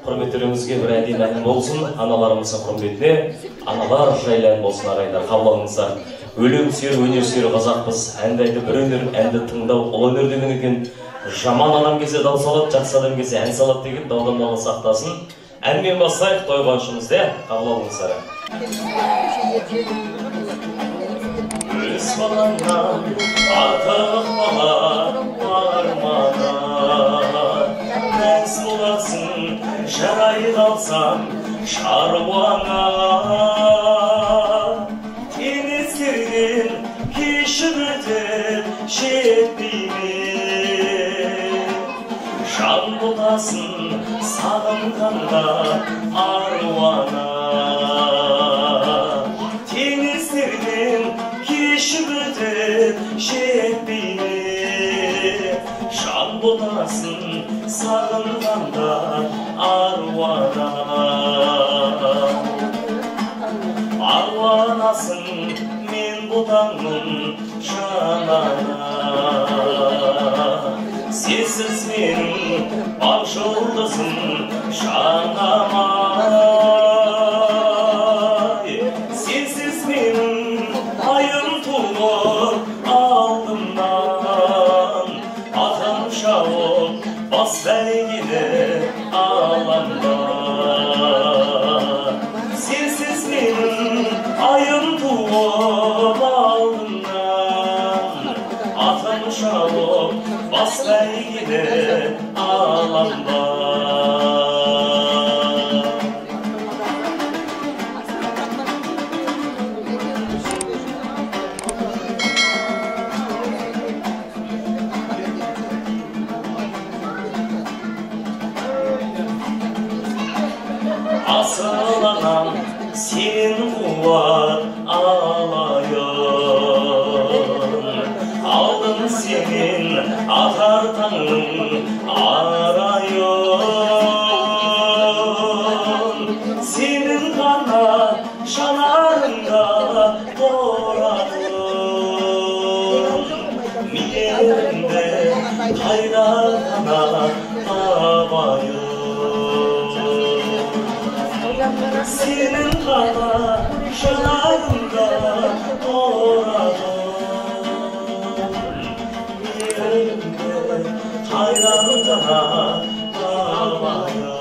Құрметтеріңізге бір әдейі мәлім болсын, аналарымыздың құрметіне, аналар жайлы болсын арайлар, қабыл алыңыздар. Өлең сүйер, өнер сүйер қазақпыз, әнді айтып бір өнер, әнді тыңдау, ол өнер деген екен. Жаман адам келсе дау салады, жақсы адам келсе ән салады деген даудан дауға сақтасын. Әнмен бастайық тойғаншымызды, қабыл алыңыздар. Өз балаңнан артық бала бармана, мәз боласың жарай қалсам шаруаңа. Теңіздерден кешіп өтіп жетпейме, жан боласың сағынғанда аруана. Теңіздерден кешіп өтіп жетпейме, жан боласың сағынғанда аруана. Аруанасың мен бұлаңның жанана, сенсіз менің бақ жұлдызым жанама. Сенсіз менің айым туып алдымнан, атам шауып бас бәйгені аламда. Сенсіз менің айым туып алдымнан, атам шауып бас бәйгені аламда. Asıl anam sen kuvat alayın, aldın senin atar tanrım arayın. Senin kana şanarında doğradın, miyerimde hayratana babayın. Senin kana şanarında doğradın, yerimde hayranlara babayım.